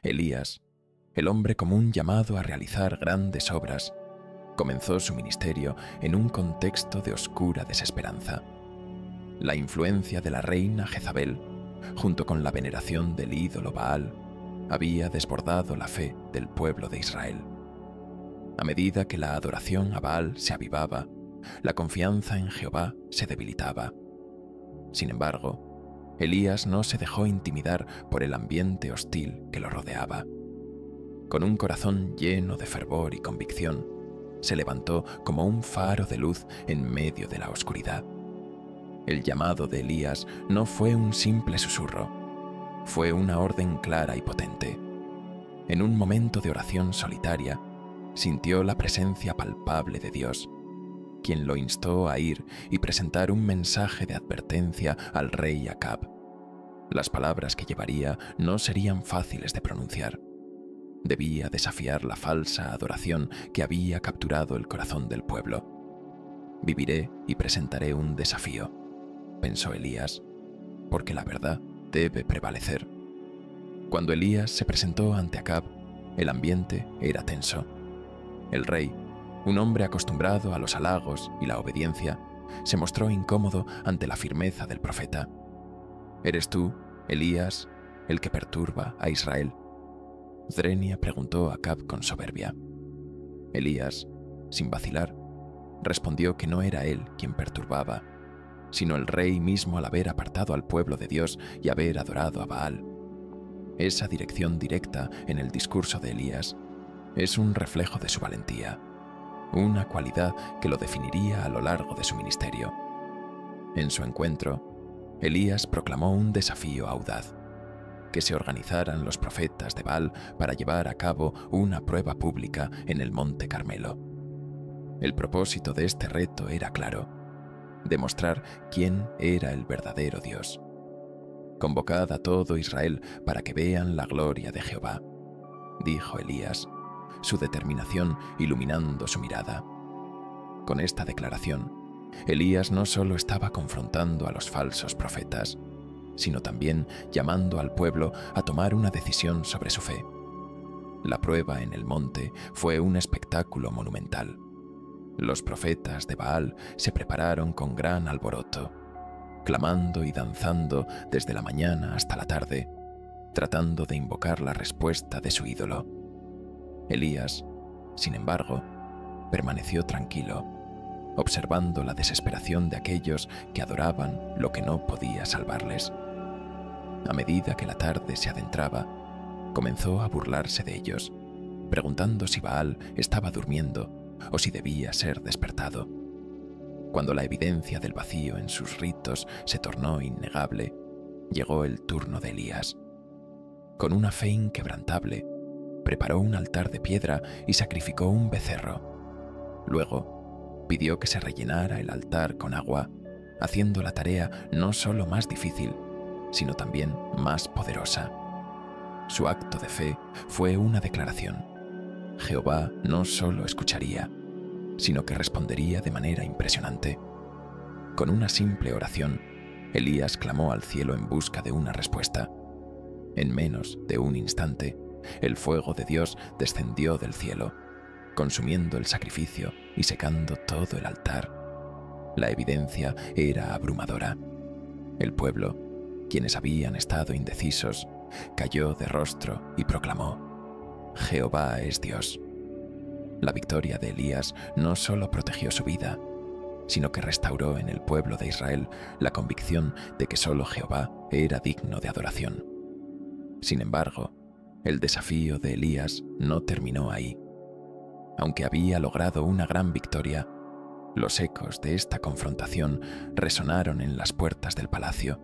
Elías, el hombre común llamado a realizar grandes obras, comenzó su ministerio en un contexto de oscura desesperanza. La influencia de la reina Jezabel, junto con la veneración del ídolo Baal, había desbordado la fe del pueblo de Israel. A medida que la adoración a Baal se avivaba, la confianza en Jehová se debilitaba. Sin embargo, Elías no se dejó intimidar por el ambiente hostil que lo rodeaba. Con un corazón lleno de fervor y convicción, se levantó como un faro de luz en medio de la oscuridad. El llamado de Elías no fue un simple susurro, fue una orden clara y potente. En un momento de oración solitaria, sintió la presencia palpable de Dios, quien lo instó a ir y presentar un mensaje de advertencia al rey Acab. Las palabras que llevaría no serían fáciles de pronunciar. Debía desafiar la falsa adoración que había capturado el corazón del pueblo. Viviré y presentaré un desafío, pensó Elías, porque la verdad debe prevalecer. Cuando Elías se presentó ante Acab, el ambiente era tenso. El rey, un hombre acostumbrado a los halagos y la obediencia, se mostró incómodo ante la firmeza del profeta. ¿Eres tú, Elías, el que perturba a Israel?, Zrenia preguntó a Acab con soberbia. Elías, sin vacilar, respondió que no era él quien perturbaba, sino el rey mismo al haber apartado al pueblo de Dios y haber adorado a Baal. Esa dirección directa en el discurso de Elías es un reflejo de su valentía, una cualidad que lo definiría a lo largo de su ministerio. En su encuentro, Elías proclamó un desafío audaz: que se organizaran los profetas de Baal para llevar a cabo una prueba pública en el Monte Carmelo. El propósito de este reto era claro: demostrar quién era el verdadero Dios. Convocad a todo Israel para que vean la gloria de Jehová, dijo Elías, su determinación iluminando su mirada. Con esta declaración, Elías no solo estaba confrontando a los falsos profetas, sino también llamando al pueblo a tomar una decisión sobre su fe. La prueba en el monte fue un espectáculo monumental. Los profetas de Baal se prepararon con gran alboroto, clamando y danzando desde la mañana hasta la tarde, tratando de invocar la respuesta de su ídolo. Elías, sin embargo, permaneció tranquilo, observando la desesperación de aquellos que adoraban lo que no podía salvarles. A medida que la tarde se adentraba, comenzó a burlarse de ellos, preguntando si Baal estaba durmiendo o si debía ser despertado. Cuando la evidencia del vacío en sus ritos se tornó innegable, llegó el turno de Elías. Con una fe inquebrantable, preparó un altar de piedra y sacrificó un becerro. Luego, pidió que se rellenara el altar con agua, haciendo la tarea no solo más difícil, sino también más poderosa. Su acto de fe fue una declaración: Jehová no solo escucharía, sino que respondería de manera impresionante. Con una simple oración, Elías clamó al cielo en busca de una respuesta. En menos de un instante, el fuego de Dios descendió del cielo, consumiendo el sacrificio y secando todo el altar. La evidencia era abrumadora. El pueblo, quienes habían estado indecisos, cayó de rostro y proclamó: Jehová es Dios. La victoria de Elías no solo protegió su vida, sino que restauró en el pueblo de Israel la convicción de que solo Jehová era digno de adoración. Sin embargo, el desafío de Elías no terminó ahí. Aunque había logrado una gran victoria, los ecos de esta confrontación resonaron en las puertas del palacio.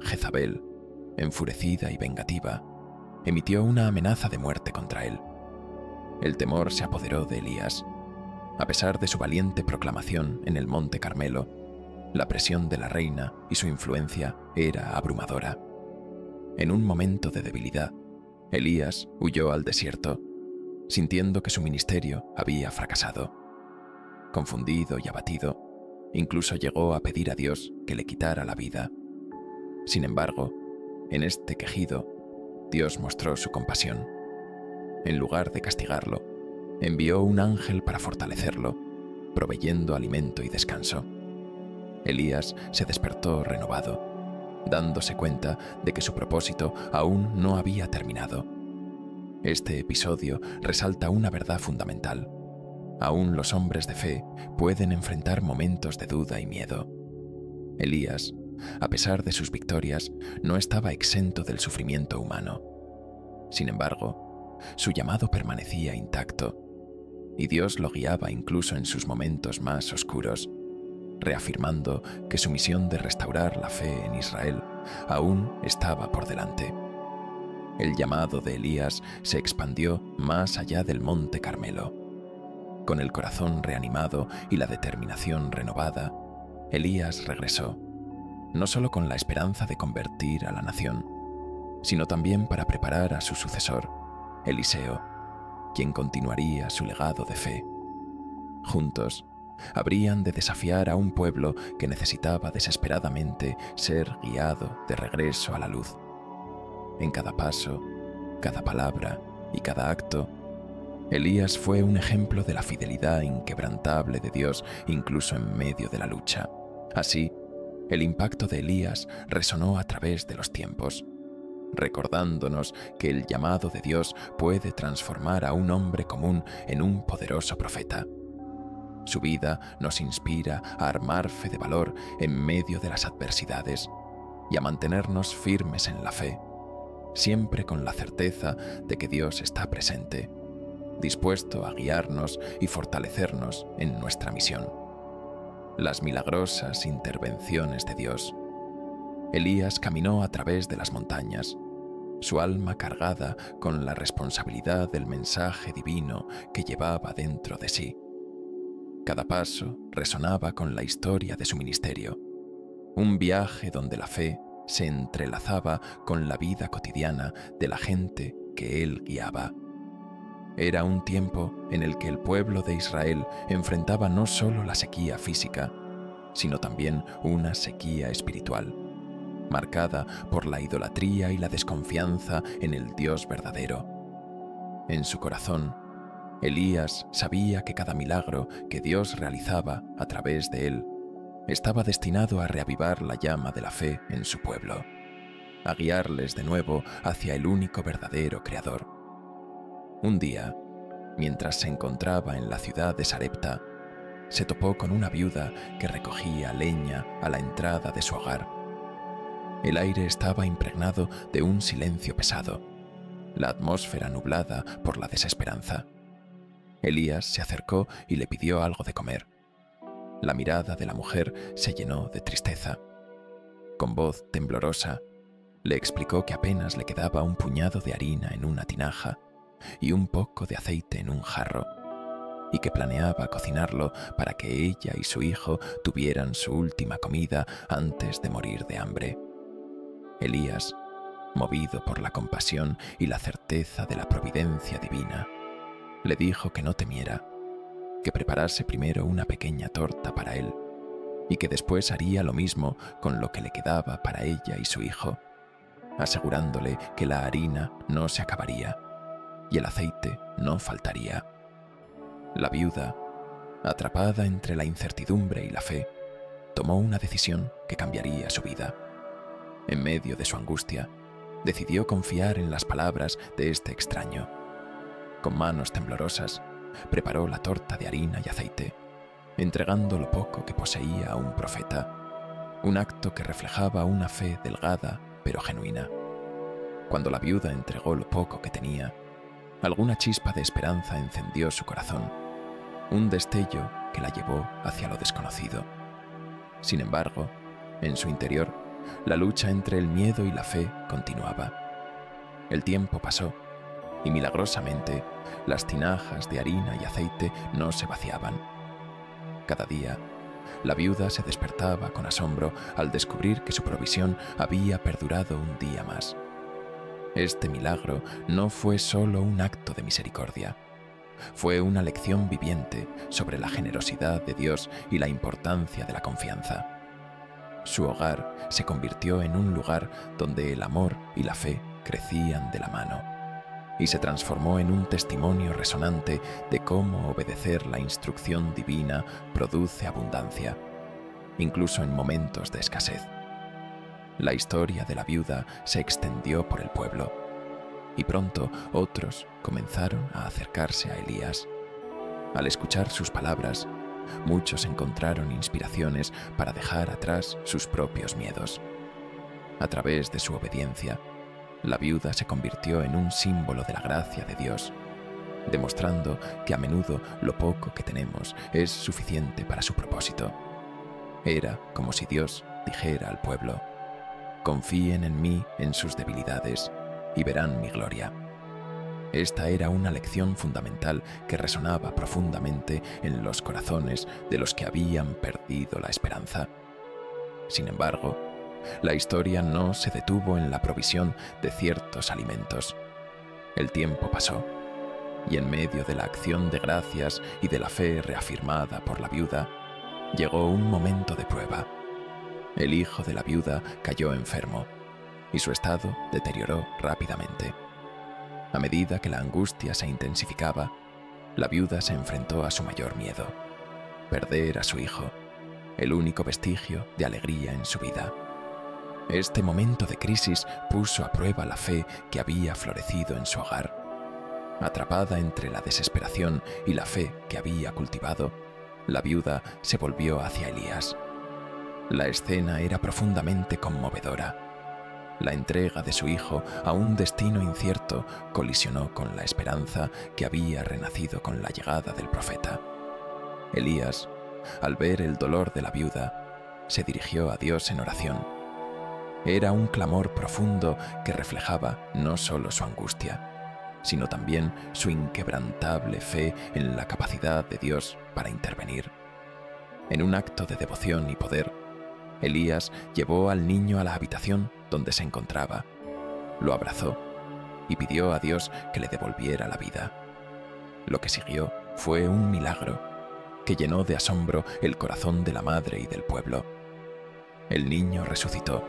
Jezabel, enfurecida y vengativa, emitió una amenaza de muerte contra él. El temor se apoderó de Elías. A pesar de su valiente proclamación en el Monte Carmelo, la presión de la reina y su influencia era abrumadora. En un momento de debilidad, Elías huyó al desierto, sintiendo que su ministerio había fracasado. Confundido y abatido, incluso llegó a pedir a Dios que le quitara la vida. Sin embargo, en este quejido, Dios mostró su compasión. En lugar de castigarlo, envió un ángel para fortalecerlo, proveyendo alimento y descanso. Elías se despertó renovado, dándose cuenta de que su propósito aún no había terminado. Este episodio resalta una verdad fundamental. Aún los hombres de fe pueden enfrentar momentos de duda y miedo. Elías, a pesar de sus victorias, no estaba exento del sufrimiento humano. Sin embargo, su llamado permanecía intacto, y Dios lo guiaba incluso en sus momentos más oscuros, reafirmando que su misión de restaurar la fe en Israel aún estaba por delante. El llamado de Elías se expandió más allá del monte Carmelo. Con el corazón reanimado y la determinación renovada, Elías regresó, no solo con la esperanza de convertir a la nación, sino también para preparar a su sucesor, Eliseo, quien continuaría su legado de fe. Juntos, habrían de desafiar a un pueblo que necesitaba desesperadamente ser guiado de regreso a la luz. En cada paso, cada palabra y cada acto, Elías fue un ejemplo de la fidelidad inquebrantable de Dios incluso en medio de la lucha. Así, el impacto de Elías resonó a través de los tiempos, recordándonos que el llamado de Dios puede transformar a un hombre común en un poderoso profeta. Su vida nos inspira a armar fe de valor en medio de las adversidades y a mantenernos firmes en la fe, siempre con la certeza de que Dios está presente, dispuesto a guiarnos y fortalecernos en nuestra misión. Las milagrosas intervenciones de Dios. Elías caminó a través de las montañas, su alma cargada con la responsabilidad del mensaje divino que llevaba dentro de sí. Cada paso resonaba con la historia de su ministerio, un viaje donde la fe se entrelazaba con la vida cotidiana de la gente que él guiaba. Era un tiempo en el que el pueblo de Israel enfrentaba no solo la sequía física, sino también una sequía espiritual, marcada por la idolatría y la desconfianza en el Dios verdadero. En su corazón, Elías sabía que cada milagro que Dios realizaba a través de él estaba destinado a reavivar la llama de la fe en su pueblo, a guiarles de nuevo hacia el único verdadero Creador. Un día, mientras se encontraba en la ciudad de Sarepta, se topó con una viuda que recogía leña a la entrada de su hogar. El aire estaba impregnado de un silencio pesado, la atmósfera nublada por la desesperanza. Elías se acercó y le pidió algo de comer. La mirada de la mujer se llenó de tristeza. Con voz temblorosa, le explicó que apenas le quedaba un puñado de harina en una tinaja y un poco de aceite en un jarro, y que planeaba cocinarlo para que ella y su hijo tuvieran su última comida antes de morir de hambre. Elías, movido por la compasión y la certeza de la providencia divina, le dijo que no temiera, que preparase primero una pequeña torta para él y que después haría lo mismo con lo que le quedaba para ella y su hijo, asegurándole que la harina no se acabaría y el aceite no faltaría. La viuda, atrapada entre la incertidumbre y la fe, tomó una decisión que cambiaría su vida. En medio de su angustia, decidió confiar en las palabras de este extraño. Con manos temblorosas, preparó la torta de harina y aceite, entregando lo poco que poseía a un profeta, un acto que reflejaba una fe delgada pero genuina. Cuando la viuda entregó lo poco que tenía, alguna chispa de esperanza encendió su corazón, un destello que la llevó hacia lo desconocido. Sin embargo, en su interior, la lucha entre el miedo y la fe continuaba. El tiempo pasó, y milagrosamente las tinajas de harina y aceite no se vaciaban. Cada día, la viuda se despertaba con asombro al descubrir que su provisión había perdurado un día más. Este milagro no fue solo un acto de misericordia, fue una lección viviente sobre la generosidad de Dios y la importancia de la confianza. Su hogar se convirtió en un lugar donde el amor y la fe crecían de la mano y se transformó en un testimonio resonante de cómo obedecer la instrucción divina produce abundancia, incluso en momentos de escasez. La historia de la viuda se extendió por el pueblo y pronto otros comenzaron a acercarse a Elías. Al escuchar sus palabras, muchos encontraron inspiraciones para dejar atrás sus propios miedos. A través de su obediencia, la viuda se convirtió en un símbolo de la gracia de Dios, demostrando que a menudo lo poco que tenemos es suficiente para su propósito. Era como si Dios dijera al pueblo: confíen en mí en sus debilidades y verán mi gloria. Esta era una lección fundamental que resonaba profundamente en los corazones de los que habían perdido la esperanza. Sin embargo, la historia no se detuvo en la provisión de ciertos alimentos. El tiempo pasó, y en medio de la acción de gracias y de la fe reafirmada por la viuda, llegó un momento de prueba. El hijo de la viuda cayó enfermo, y su estado deterioró rápidamente. A medida que la angustia se intensificaba, la viuda se enfrentó a su mayor miedo: perder a su hijo, el único vestigio de alegría en su vida. Este momento de crisis puso a prueba la fe que había florecido en su hogar. Atrapada entre la desesperación y la fe que había cultivado, la viuda se volvió hacia Elías. La escena era profundamente conmovedora. La entrega de su hijo a un destino incierto colisionó con la esperanza que había renacido con la llegada del profeta. Elías, al ver el dolor de la viuda, se dirigió a Dios en oración. Era un clamor profundo que reflejaba no solo su angustia, sino también su inquebrantable fe en la capacidad de Dios para intervenir. En un acto de devoción y poder, Elías llevó al niño a la habitación donde se encontraba, lo abrazó y pidió a Dios que le devolviera la vida. Lo que siguió fue un milagro que llenó de asombro el corazón de la madre y del pueblo. El niño resucitó,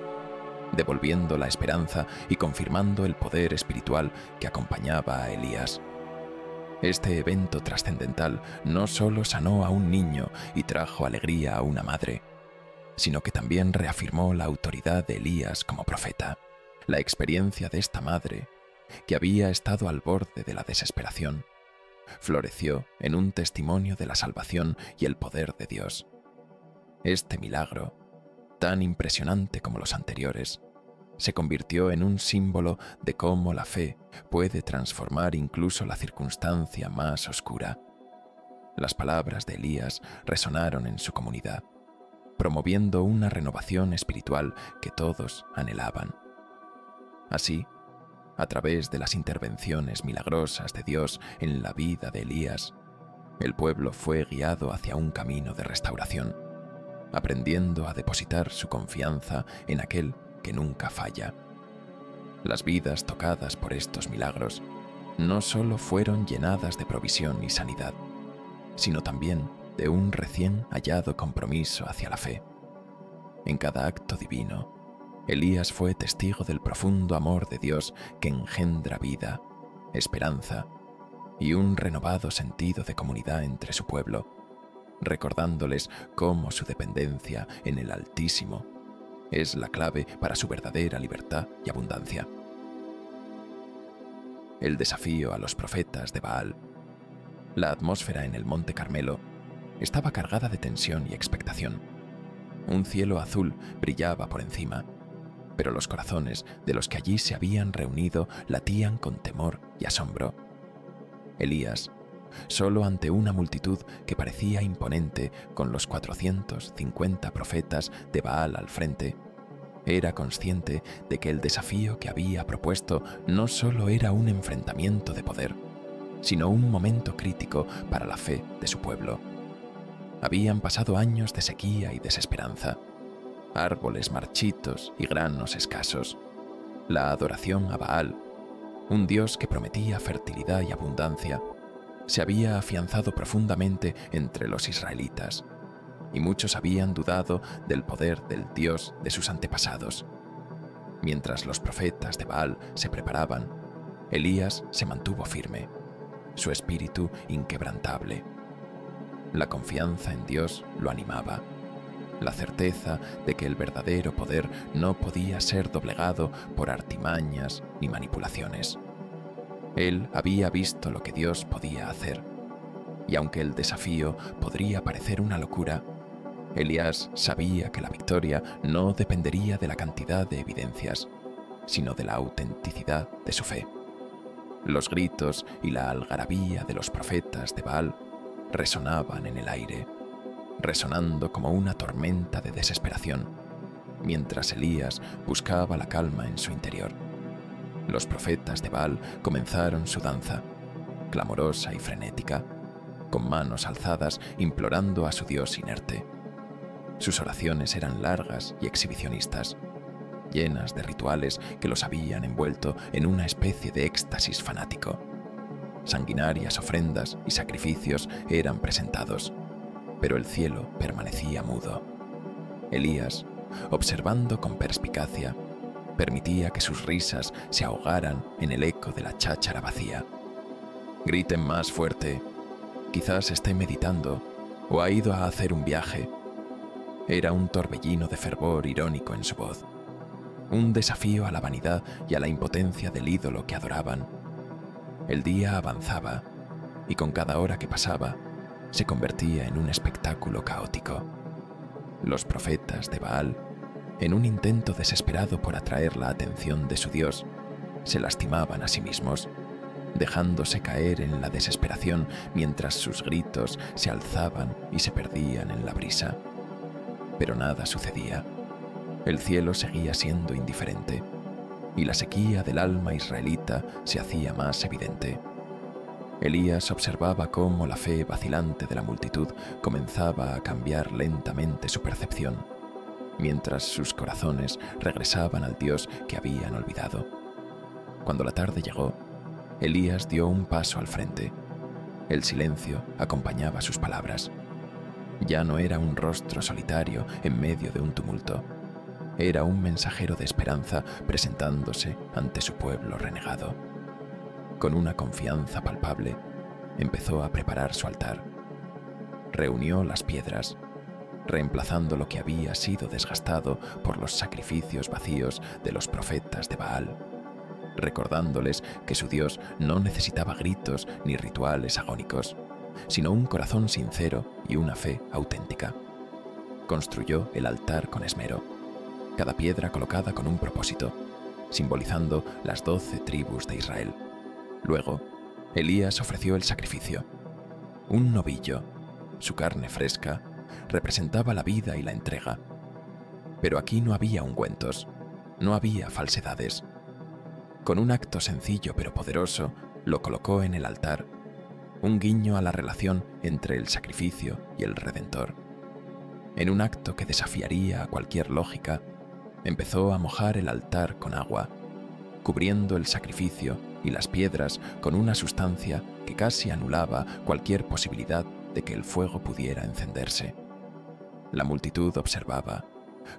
devolviendo la esperanza y confirmando el poder espiritual que acompañaba a Elías. Este evento trascendental no solo sanó a un niño y trajo alegría a una madre, sino que también reafirmó la autoridad de Elías como profeta. La experiencia de esta madre, que había estado al borde de la desesperación, floreció en un testimonio de la salvación y el poder de Dios. Este milagro, tan impresionante como los anteriores, se convirtió en un símbolo de cómo la fe puede transformar incluso la circunstancia más oscura. Las palabras de Elías resonaron en su comunidad, promoviendo una renovación espiritual que todos anhelaban. Así, a través de las intervenciones milagrosas de Dios en la vida de Elías, el pueblo fue guiado hacia un camino de restauración, aprendiendo a depositar su confianza en aquel que nunca falla. Las vidas tocadas por estos milagros no solo fueron llenadas de provisión y sanidad, sino también de un recién hallado compromiso hacia la fe. En cada acto divino, Elías fue testigo del profundo amor de Dios que engendra vida, esperanza y un renovado sentido de comunidad entre su pueblo, recordándoles cómo su dependencia en el Altísimo es la clave para su verdadera libertad y abundancia. El desafío a los profetas de Baal. La atmósfera en el Monte Carmelo estaba cargada de tensión y expectación. Un cielo azul brillaba por encima, pero los corazones de los que allí se habían reunido latían con temor y asombro. Elías, solo ante una multitud que parecía imponente con los 450 profetas de Baal al frente, era consciente de que el desafío que había propuesto no solo era un enfrentamiento de poder, sino un momento crítico para la fe de su pueblo. Habían pasado años de sequía y desesperanza, árboles marchitos y granos escasos, la adoración a Baal, un dios que prometía fertilidad y abundancia, se había afianzado profundamente entre los israelitas, y muchos habían dudado del poder del Dios de sus antepasados. Mientras los profetas de Baal se preparaban, Elías se mantuvo firme, su espíritu inquebrantable. La confianza en Dios lo animaba, la certeza de que el verdadero poder no podía ser doblegado por artimañas ni manipulaciones. Él había visto lo que Dios podía hacer, y aunque el desafío podría parecer una locura, Elías sabía que la victoria no dependería de la cantidad de evidencias, sino de la autenticidad de su fe. Los gritos y la algarabía de los profetas de Baal resonaban en el aire, resonando como una tormenta de desesperación, mientras Elías buscaba la calma en su interior. Los profetas de Baal comenzaron su danza, clamorosa y frenética, con manos alzadas implorando a su Dios inerte. Sus oraciones eran largas y exhibicionistas, llenas de rituales que los habían envuelto en una especie de éxtasis fanático. Sanguinarias ofrendas y sacrificios eran presentados, pero el cielo permanecía mudo. Elías, observando con perspicacia, permitía que sus risas se ahogaran en el eco de la cháchara vacía. «Griten más fuerte. Quizás esté meditando o ha ido a hacer un viaje». Era un torbellino de fervor irónico en su voz, un desafío a la vanidad y a la impotencia del ídolo que adoraban. El día avanzaba, y con cada hora que pasaba, se convertía en un espectáculo caótico. Los profetas de Baal, en un intento desesperado por atraer la atención de su Dios, se lastimaban a sí mismos, dejándose caer en la desesperación mientras sus gritos se alzaban y se perdían en la brisa. Pero nada sucedía. El cielo seguía siendo indiferente, y la sequía del alma israelita se hacía más evidente. Elías observaba cómo la fe vacilante de la multitud comenzaba a cambiar lentamente su percepción, mientras sus corazones regresaban al Dios que habían olvidado. Cuando la tarde llegó, Elías dio un paso al frente. El silencio acompañaba sus palabras. Ya no era un rostro solitario en medio de un tumulto. Era un mensajero de esperanza presentándose ante su pueblo renegado. Con una confianza palpable, empezó a preparar su altar. Reunió las piedras, reemplazando lo que había sido desgastado por los sacrificios vacíos de los profetas de Baal, recordándoles que su Dios no necesitaba gritos ni rituales agónicos, sino un corazón sincero y una fe auténtica. Construyó el altar con esmero, cada piedra colocada con un propósito, simbolizando las 12 tribus de Israel. Luego, Elías ofreció el sacrificio. Un novillo, su carne fresca, representaba la vida y la entrega. Pero aquí no había ungüentos, no había falsedades. Con un acto sencillo pero poderoso, lo colocó en el altar, un guiño a la relación entre el sacrificio y el Redentor. En un acto que desafiaría a cualquier lógica, empezó a mojar el altar con agua, cubriendo el sacrificio y las piedras con una sustancia que casi anulaba cualquier posibilidad de que el fuego pudiera encenderse. La multitud observaba,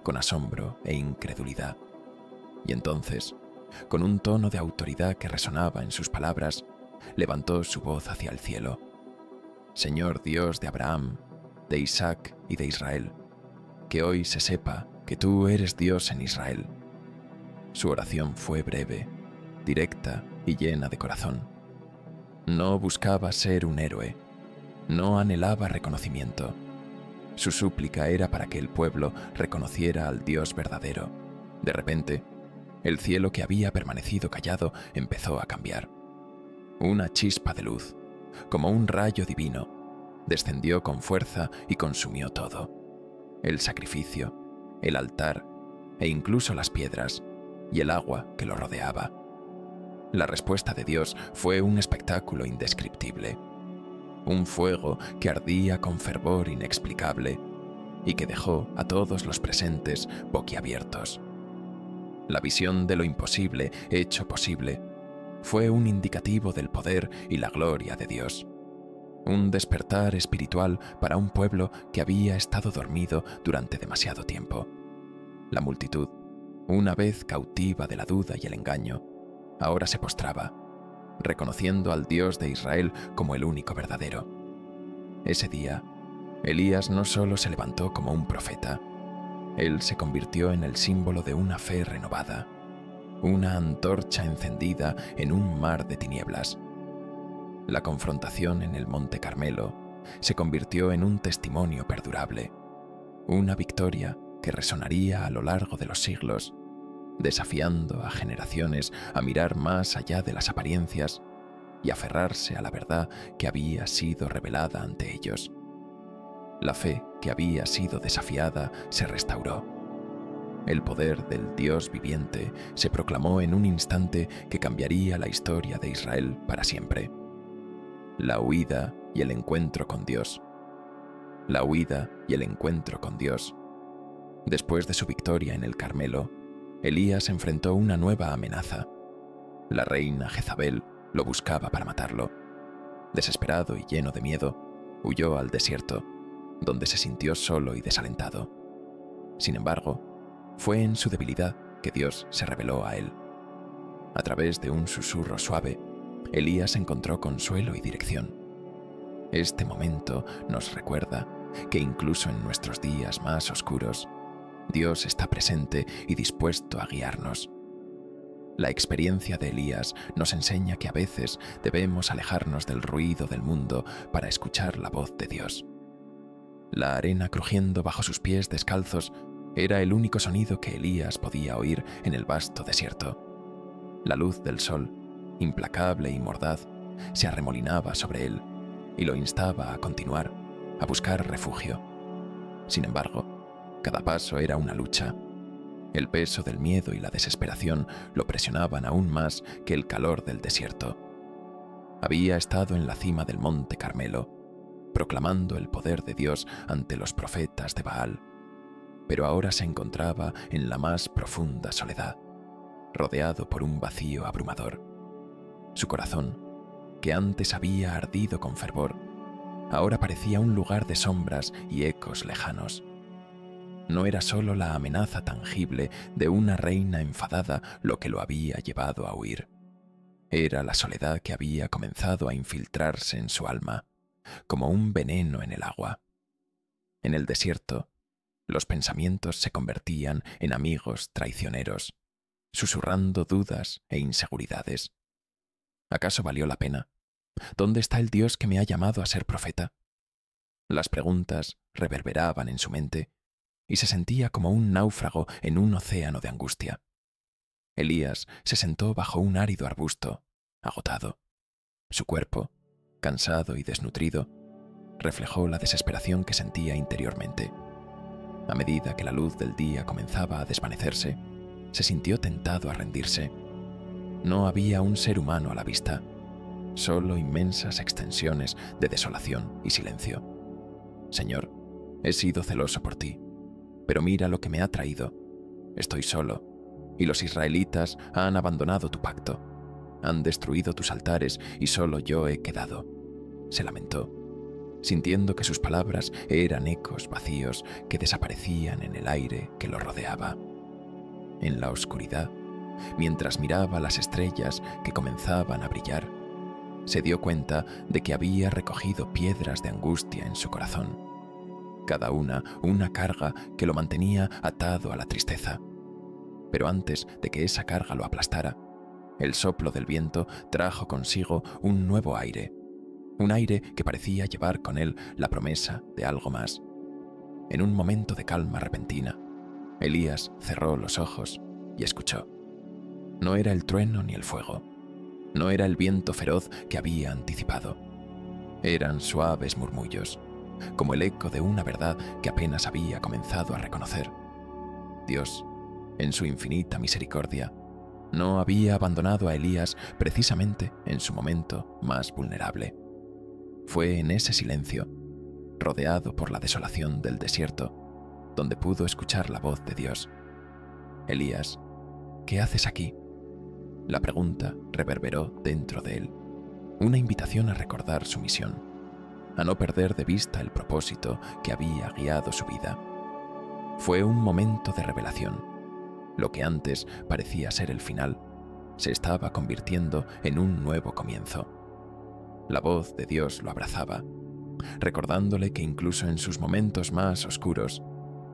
con asombro e incredulidad, y entonces, con un tono de autoridad que resonaba en sus palabras, levantó su voz hacia el cielo. «Señor Dios de Abraham, de Isaac y de Israel, que hoy se sepa que tú eres Dios en Israel». Su oración fue breve, directa y llena de corazón. No buscaba ser un héroe, no anhelaba reconocimiento. Su súplica era para que el pueblo reconociera al Dios verdadero. De repente, el cielo que había permanecido callado empezó a cambiar. Una chispa de luz, como un rayo divino, descendió con fuerza y consumió todo. El sacrificio, el altar e incluso las piedras y el agua que lo rodeaba. La respuesta de Dios fue un espectáculo indescriptible. Un fuego que ardía con fervor inexplicable y que dejó a todos los presentes boquiabiertos. La visión de lo imposible hecho posible fue un indicativo del poder y la gloria de Dios. Un despertar espiritual para un pueblo que había estado dormido durante demasiado tiempo. La multitud, Una vez cautiva de la duda y el engaño, ahora se postraba, reconociendo al Dios de Israel como el único verdadero. Ese día, Elías no solo se levantó como un profeta, él se convirtió en el símbolo de una fe renovada, una antorcha encendida en un mar de tinieblas. La confrontación en el Monte Carmelo se convirtió en un testimonio perdurable, una victoria que resonaría a lo largo de los siglos, desafiando a generaciones a mirar más allá de las apariencias y aferrarse a la verdad que había sido revelada ante ellos. La fe que había sido desafiada se restauró. El poder del Dios viviente se proclamó en un instante que cambiaría la historia de Israel para siempre. La huida y el encuentro con Dios. La huida y el encuentro con Dios. Después de su victoria en el Carmelo, Elías enfrentó una nueva amenaza. La reina Jezabel lo buscaba para matarlo. Desesperado y lleno de miedo, huyó al desierto, donde se sintió solo y desalentado. Sin embargo, fue en su debilidad que Dios se reveló a él. A través de un susurro suave, Elías encontró consuelo y dirección. Este momento nos recuerda que incluso en nuestros días más oscuros, Dios está presente y dispuesto a guiarnos. La experiencia de Elías nos enseña que a veces debemos alejarnos del ruido del mundo para escuchar la voz de Dios. La arena crujiendo bajo sus pies descalzos era el único sonido que Elías podía oír en el vasto desierto. La luz del sol, implacable y mordaz, se arremolinaba sobre él y lo instaba a continuar, a buscar refugio. Sin embargo, cada paso era una lucha. El peso del miedo y la desesperación lo presionaban aún más que el calor del desierto. Había estado en la cima del Monte Carmelo, proclamando el poder de Dios ante los profetas de Baal, pero ahora se encontraba en la más profunda soledad, rodeado por un vacío abrumador. Su corazón, que antes había ardido con fervor, ahora parecía un lugar de sombras y ecos lejanos. No era solo la amenaza tangible de una reina enfadada lo que lo había llevado a huir. Era la soledad que había comenzado a infiltrarse en su alma, como un veneno en el agua. En el desierto, los pensamientos se convertían en amigos traicioneros, susurrando dudas e inseguridades. ¿Acaso valió la pena? ¿Dónde está el Dios que me ha llamado a ser profeta? Las preguntas reverberaban en su mente y se sentía como un náufrago en un océano de angustia. Elías se sentó bajo un árido arbusto, agotado. Su cuerpo, cansado y desnutrido, reflejó la desesperación que sentía interiormente. A medida que la luz del día comenzaba a desvanecerse, se sintió tentado a rendirse. No había un ser humano a la vista, solo inmensas extensiones de desolación y silencio. Señor, he sido celoso por ti, pero mira lo que me ha traído. Estoy solo, y los israelitas han abandonado tu pacto. Han destruido tus altares y solo yo he quedado. Se lamentó, sintiendo que sus palabras eran ecos vacíos que desaparecían en el aire que lo rodeaba. En la oscuridad, mientras miraba las estrellas que comenzaban a brillar, se dio cuenta de que había recogido piedras de angustia en su corazón, cada una carga que lo mantenía atado a la tristeza. Pero antes de que esa carga lo aplastara, el soplo del viento trajo consigo un nuevo aire, un aire que parecía llevar con él la promesa de algo más. En un momento de calma repentina, Elías cerró los ojos y escuchó. No era el trueno ni el fuego, no era el viento feroz que había anticipado. Eran suaves murmullos, como el eco de una verdad que apenas había comenzado a reconocer. Dios, en su infinita misericordia, no había abandonado a Elías precisamente en su momento más vulnerable. Fue en ese silencio, rodeado por la desolación del desierto, donde pudo escuchar la voz de Dios. Elías, ¿qué haces aquí? La pregunta reverberó dentro de él, una invitación a recordar su misión, a no perder de vista el propósito que había guiado su vida. Fue un momento de revelación. Lo que antes parecía ser el final, se estaba convirtiendo en un nuevo comienzo. La voz de Dios lo abrazaba, recordándole que incluso en sus momentos más oscuros,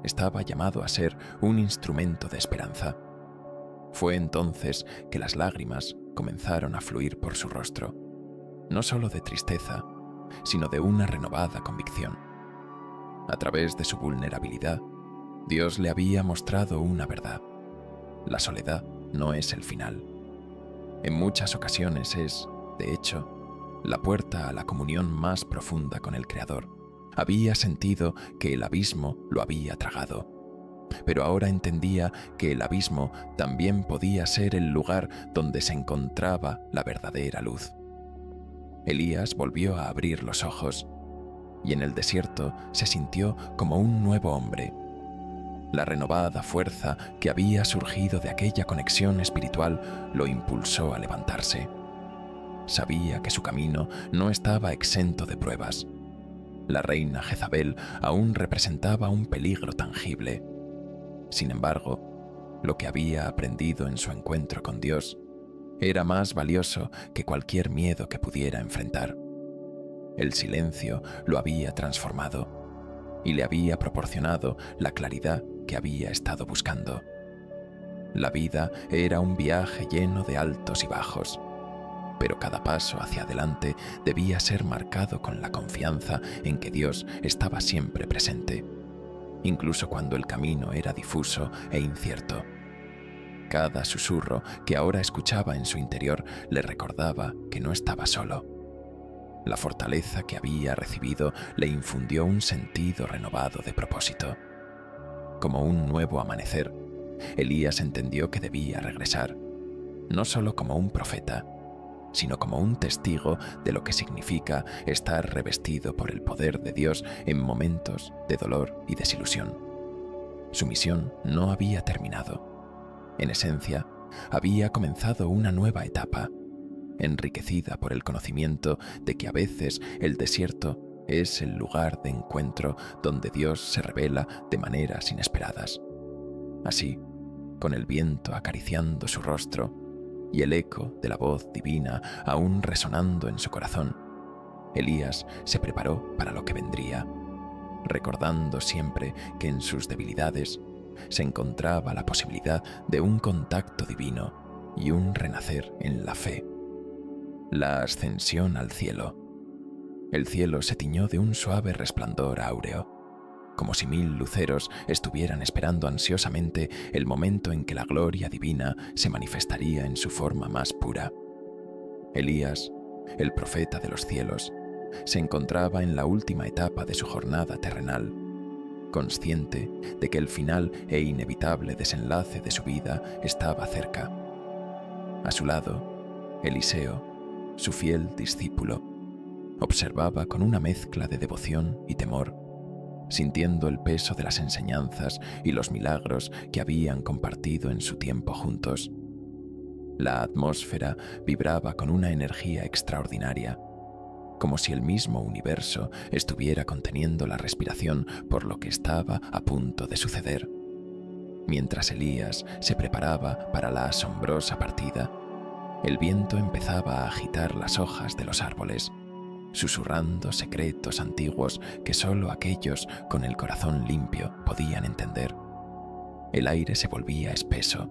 estaba llamado a ser un instrumento de esperanza. Fue entonces que las lágrimas comenzaron a fluir por su rostro, no solo de tristeza, sino de una renovada convicción. A través de su vulnerabilidad, Dios le había mostrado una verdad. La soledad no es el final. En muchas ocasiones es, de hecho, la puerta a la comunión más profunda con el Creador. Había sentido que el abismo lo había tragado, pero ahora entendía que el abismo también podía ser el lugar donde se encontraba la verdadera luz. Elías volvió a abrir los ojos, y en el desierto se sintió como un nuevo hombre. La renovada fuerza que había surgido de aquella conexión espiritual lo impulsó a levantarse. Sabía que su camino no estaba exento de pruebas. La reina Jezabel aún representaba un peligro tangible. Sin embargo, lo que había aprendido en su encuentro con Dios era más valioso que cualquier miedo que pudiera enfrentar. El silencio lo había transformado y le había proporcionado la claridad que había estado buscando. La vida era un viaje lleno de altos y bajos, pero cada paso hacia adelante debía ser marcado con la confianza en que Dios estaba siempre presente, incluso cuando el camino era difuso e incierto. Cada susurro que ahora escuchaba en su interior le recordaba que no estaba solo. La fortaleza que había recibido le infundió un sentido renovado de propósito. Como un nuevo amanecer, Elías entendió que debía regresar, no solo como un profeta, sino como un testigo de lo que significa estar revestido por el poder de Dios en momentos de dolor y desilusión. Su misión no había terminado. En esencia, había comenzado una nueva etapa, enriquecida por el conocimiento de que a veces el desierto es el lugar de encuentro donde Dios se revela de maneras inesperadas. Así, con el viento acariciando su rostro y el eco de la voz divina aún resonando en su corazón, Elías se preparó para lo que vendría, recordando siempre que en sus debilidades se encontraba la posibilidad de un contacto divino y un renacer en la fe. La ascensión al cielo. El cielo se tiñó de un suave resplandor áureo, como si 1000 luceros estuvieran esperando ansiosamente el momento en que la gloria divina se manifestaría en su forma más pura. Elías, el profeta de los cielos, se encontraba en la última etapa de su jornada terrenal, consciente de que el final e inevitable desenlace de su vida estaba cerca. A su lado, Eliseo, su fiel discípulo, observaba con una mezcla de devoción y temor, sintiendo el peso de las enseñanzas y los milagros que habían compartido en su tiempo juntos. La atmósfera vibraba con una energía extraordinaria, como si el mismo universo estuviera conteniendo la respiración por lo que estaba a punto de suceder. Mientras Elías se preparaba para la asombrosa partida, el viento empezaba a agitar las hojas de los árboles, susurrando secretos antiguos que solo aquellos con el corazón limpio podían entender. El aire se volvía espeso,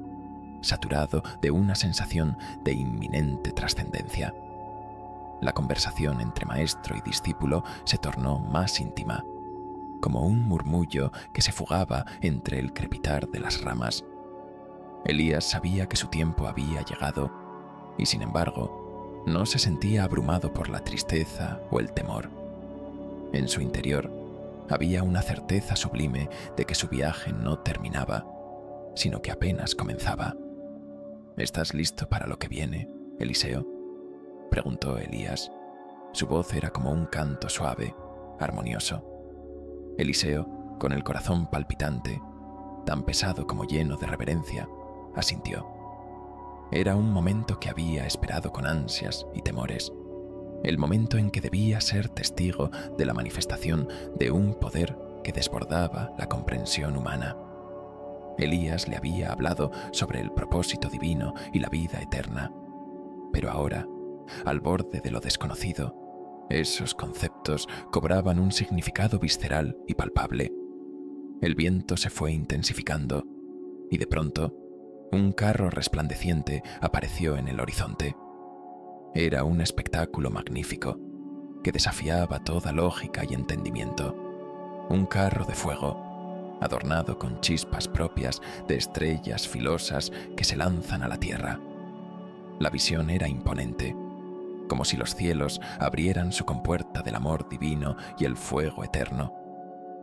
saturado de una sensación de inminente trascendencia. La conversación entre maestro y discípulo se tornó más íntima, como un murmullo que se fugaba entre el crepitar de las ramas. Elías sabía que su tiempo había llegado y, sin embargo, no se sentía abrumado por la tristeza o el temor. En su interior había una certeza sublime de que su viaje no terminaba, sino que apenas comenzaba. ¿Estás listo para lo que viene, Eliseo?, preguntó Elías. Su voz era como un canto suave, armonioso. Eliseo, con el corazón palpitante, tan pesado como lleno de reverencia, asintió. Era un momento que había esperado con ansias y temores, el momento en que debía ser testigo de la manifestación de un poder que desbordaba la comprensión humana. Elías le había hablado sobre el propósito divino y la vida eterna, pero ahora, al borde de lo desconocido, esos conceptos cobraban un significado visceral y palpable. El viento se fue intensificando y de pronto un carro resplandeciente apareció en el horizonte. Era un espectáculo magnífico que desafiaba toda lógica y entendimiento. Un carro de fuego, adornado con chispas propias de estrellas filosas que se lanzan a la tierra. La visión era imponente, como si los cielos abrieran su compuerta del amor divino y el fuego eterno,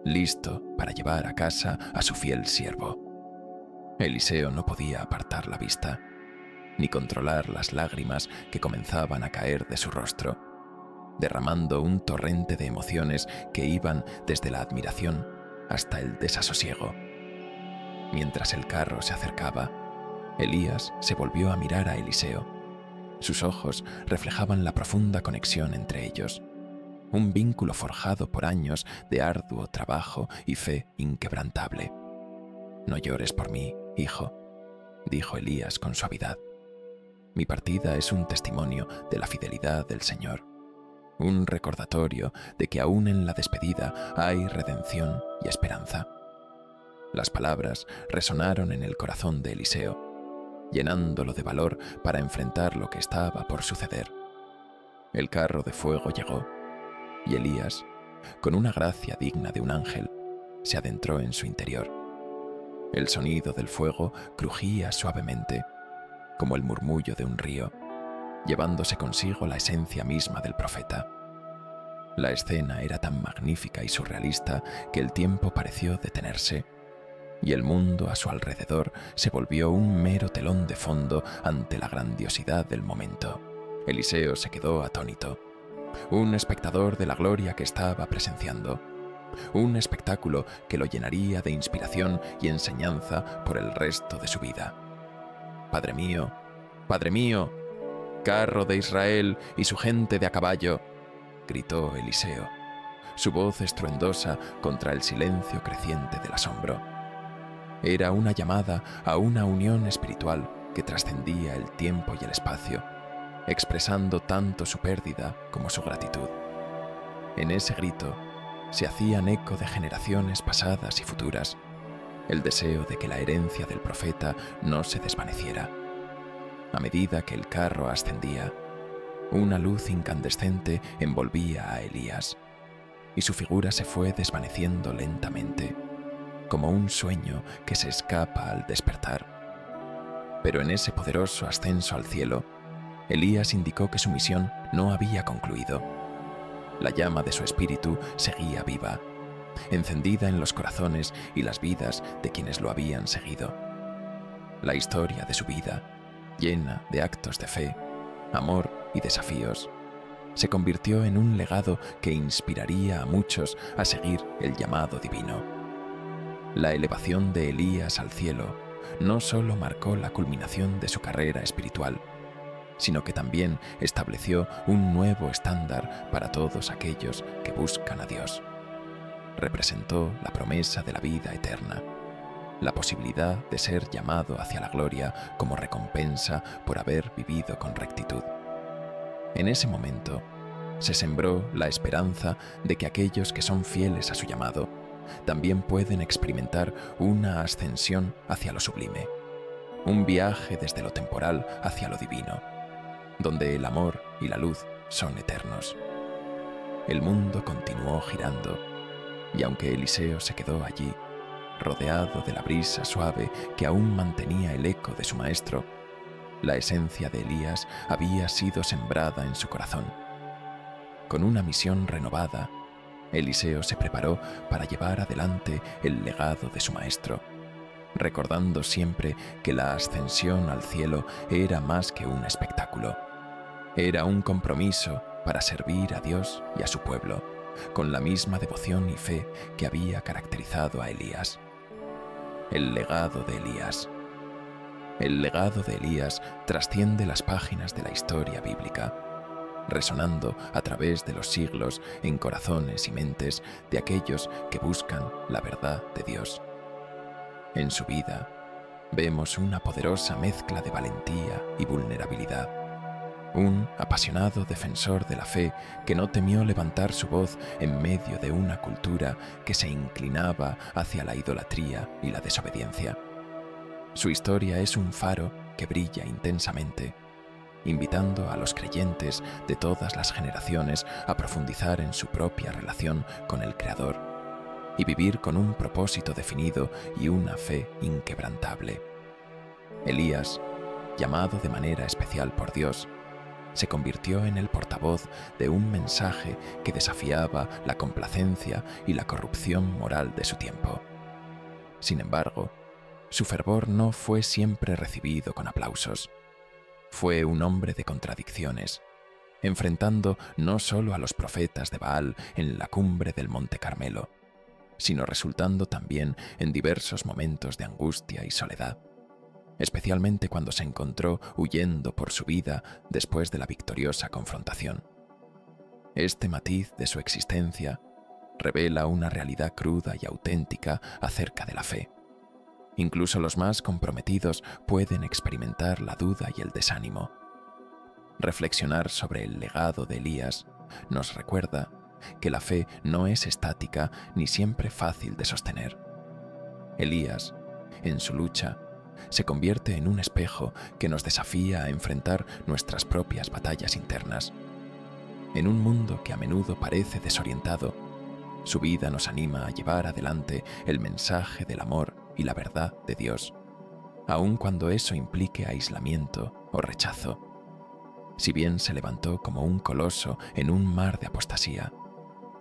listo para llevar a casa a su fiel siervo. Eliseo no podía apartar la vista, ni controlar las lágrimas que comenzaban a caer de su rostro, derramando un torrente de emociones que iban desde la admiración hasta el desasosiego. Mientras el carro se acercaba, Elías se volvió a mirar a Eliseo. Sus ojos reflejaban la profunda conexión entre ellos, un vínculo forjado por años de arduo trabajo y fe inquebrantable. «No llores por mí, hijo», dijo Elías con suavidad. «Mi partida es un testimonio de la fidelidad del Señor, un recordatorio de que aún en la despedida hay redención y esperanza». Las palabras resonaron en el corazón de Eliseo, llenándolo de valor para enfrentar lo que estaba por suceder. El carro de fuego llegó, y Elías, con una gracia digna de un ángel, se adentró en su interior. El sonido del fuego crujía suavemente, como el murmullo de un río, llevándose consigo la esencia misma del profeta. La escena era tan magnífica y surrealista que el tiempo pareció detenerse, y el mundo a su alrededor se volvió un mero telón de fondo ante la grandiosidad del momento. Eliseo se quedó atónito, un espectador de la gloria que estaba presenciando, un espectáculo que lo llenaría de inspiración y enseñanza por el resto de su vida. «Padre mío, carro de Israel y su gente de a caballo», gritó Eliseo, su voz estruendosa contra el silencio creciente del asombro. Era una llamada a una unión espiritual que trascendía el tiempo y el espacio, expresando tanto su pérdida como su gratitud. En ese grito se hacían eco de generaciones pasadas y futuras, el deseo de que la herencia del profeta no se desvaneciera. A medida que el carro ascendía, una luz incandescente envolvía a Elías, y su figura se fue desvaneciendo lentamente, como un sueño que se escapa al despertar. Pero en ese poderoso ascenso al cielo, Elías indicó que su misión no había concluido. La llama de su espíritu seguía viva, encendida en los corazones y las vidas de quienes lo habían seguido. La historia de su vida, llena de actos de fe, amor y desafíos, se convirtió en un legado que inspiraría a muchos a seguir el llamado divino. La elevación de Elías al cielo no solo marcó la culminación de su carrera espiritual, sino que también estableció un nuevo estándar para todos aquellos que buscan a Dios. Representó la promesa de la vida eterna, la posibilidad de ser llamado hacia la gloria como recompensa por haber vivido con rectitud. En ese momento, se sembró la esperanza de que aquellos que son fieles a su llamado también pueden experimentar una ascensión hacia lo sublime, un viaje desde lo temporal hacia lo divino, donde el amor y la luz son eternos. El mundo continuó girando, y aunque Eliseo se quedó allí, rodeado de la brisa suave que aún mantenía el eco de su maestro, la esencia de Elías había sido sembrada en su corazón. Con una misión renovada, Eliseo se preparó para llevar adelante el legado de su maestro, recordando siempre que la ascensión al cielo era más que un espectáculo. Era un compromiso para servir a Dios y a su pueblo, con la misma devoción y fe que había caracterizado a Elías. El legado de Elías. El legado de Elías trasciende las páginas de la historia bíblica, resonando a través de los siglos en corazones y mentes de aquellos que buscan la verdad de Dios. En su vida, vemos una poderosa mezcla de valentía y vulnerabilidad. Un apasionado defensor de la fe que no temió levantar su voz en medio de una cultura que se inclinaba hacia la idolatría y la desobediencia. Su historia es un faro que brilla intensamente, invitando a los creyentes de todas las generaciones a profundizar en su propia relación con el Creador y vivir con un propósito definido y una fe inquebrantable. Elías, llamado de manera especial por Dios, se convirtió en el portavoz de un mensaje que desafiaba la complacencia y la corrupción moral de su tiempo. Sin embargo, su fervor no fue siempre recibido con aplausos. Fue un hombre de contradicciones, enfrentando no solo a los profetas de Baal en la cumbre del Monte Carmelo, sino resultando también en diversos momentos de angustia y soledad, especialmente cuando se encontró huyendo por su vida después de la victoriosa confrontación. Este matiz de su existencia revela una realidad cruda y auténtica acerca de la fe. Incluso los más comprometidos pueden experimentar la duda y el desánimo. Reflexionar sobre el legado de Elías nos recuerda que la fe no es estática ni siempre fácil de sostener. Elías, en su lucha, se convierte en un espejo que nos desafía a enfrentar nuestras propias batallas internas. En un mundo que a menudo parece desorientado, su vida nos anima a llevar adelante el mensaje del amor y la verdad de Dios, aun cuando eso implique aislamiento o rechazo. Si bien se levantó como un coloso en un mar de apostasía,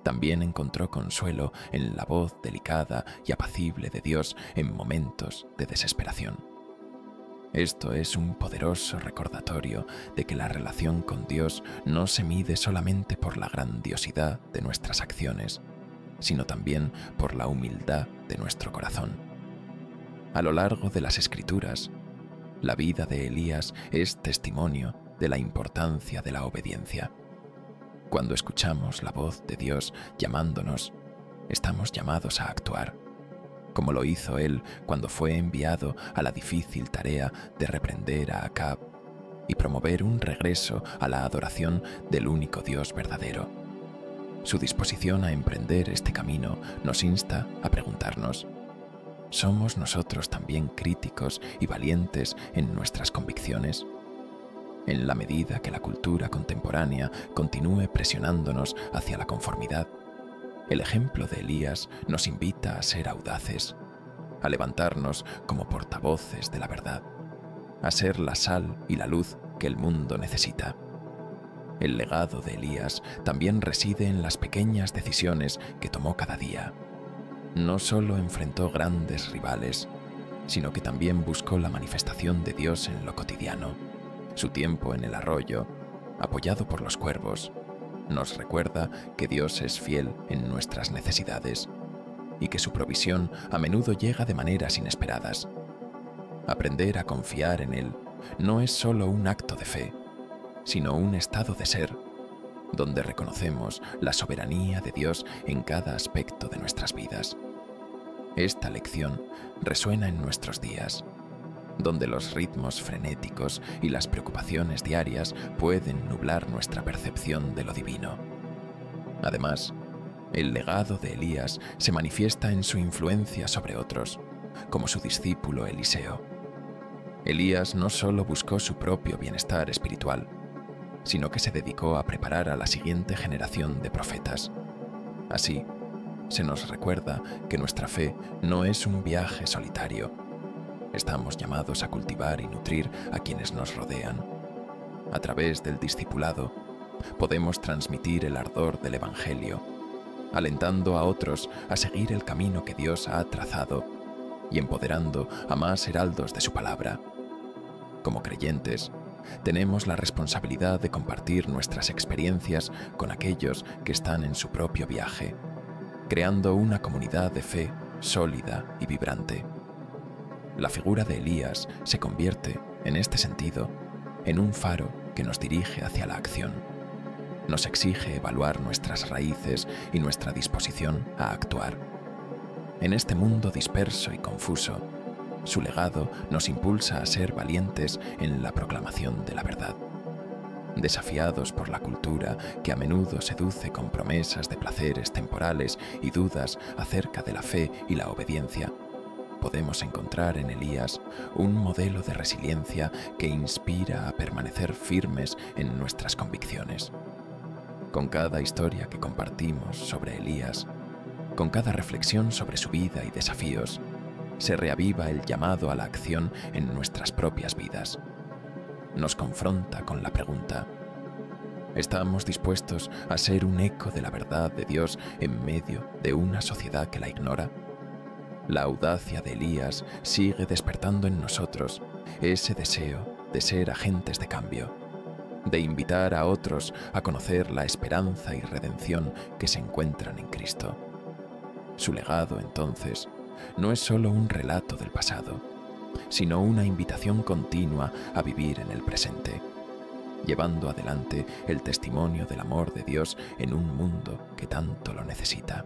también encontró consuelo en la voz delicada y apacible de Dios en momentos de desesperación. Esto es un poderoso recordatorio de que la relación con Dios no se mide solamente por la grandiosidad de nuestras acciones, sino también por la humildad de nuestro corazón. A lo largo de las Escrituras, la vida de Elías es testimonio de la importancia de la obediencia. Cuando escuchamos la voz de Dios llamándonos, estamos llamados a actuar, como lo hizo él cuando fue enviado a la difícil tarea de reprender a Acab y promover un regreso a la adoración del único Dios verdadero. Su disposición a emprender este camino nos insta a preguntarnos: ¿somos nosotros también críticos y valientes en nuestras convicciones? En la medida que la cultura contemporánea continúe presionándonos hacia la conformidad, el ejemplo de Elías nos invita a ser audaces, a levantarnos como portavoces de la verdad, a ser la sal y la luz que el mundo necesita. El legado de Elías también reside en las pequeñas decisiones que tomó cada día. No solo enfrentó grandes rivales, sino que también buscó la manifestación de Dios en lo cotidiano. Su tiempo en el arroyo, apoyado por los cuervos, nos recuerda que Dios es fiel en nuestras necesidades y que su provisión a menudo llega de maneras inesperadas. Aprender a confiar en Él no es solo un acto de fe, sino un estado de ser, donde reconocemos la soberanía de Dios en cada aspecto de nuestras vidas. Esta lección resuena en nuestros días, donde los ritmos frenéticos y las preocupaciones diarias pueden nublar nuestra percepción de lo divino. Además, el legado de Elías se manifiesta en su influencia sobre otros, como su discípulo Eliseo. Elías no solo buscó su propio bienestar espiritual, sino que se dedicó a preparar a la siguiente generación de profetas. Así, se nos recuerda que nuestra fe no es un viaje solitario. Estamos llamados a cultivar y nutrir a quienes nos rodean. A través del discipulado, podemos transmitir el ardor del Evangelio, alentando a otros a seguir el camino que Dios ha trazado y empoderando a más heraldos de su palabra. Como creyentes, tenemos la responsabilidad de compartir nuestras experiencias con aquellos que están en su propio viaje, creando una comunidad de fe sólida y vibrante. La figura de Elías se convierte, en este sentido, en un faro que nos dirige hacia la acción. Nos exige evaluar nuestras raíces y nuestra disposición a actuar. En este mundo disperso y confuso, Su legado nos impulsa a ser valientes en la proclamación de la verdad. Desafiados por la cultura que a menudo seduce con promesas de placeres temporales y dudas acerca de la fe y la obediencia, podemos encontrar en Elías un modelo de resiliencia que inspira a permanecer firmes en nuestras convicciones. Con cada historia que compartimos sobre Elías, con cada reflexión sobre su vida y desafíos, se reaviva el llamado a la acción en nuestras propias vidas. Nos confronta con la pregunta: ¿estamos dispuestos a ser un eco de la verdad de Dios en medio de una sociedad que la ignora? La audacia de Elías sigue despertando en nosotros ese deseo de ser agentes de cambio, de invitar a otros a conocer la esperanza y redención que se encuentran en Cristo. Su legado, entonces, no es solo un relato del pasado, sino una invitación continua a vivir en el presente, llevando adelante el testimonio del amor de Dios en un mundo que tanto lo necesita.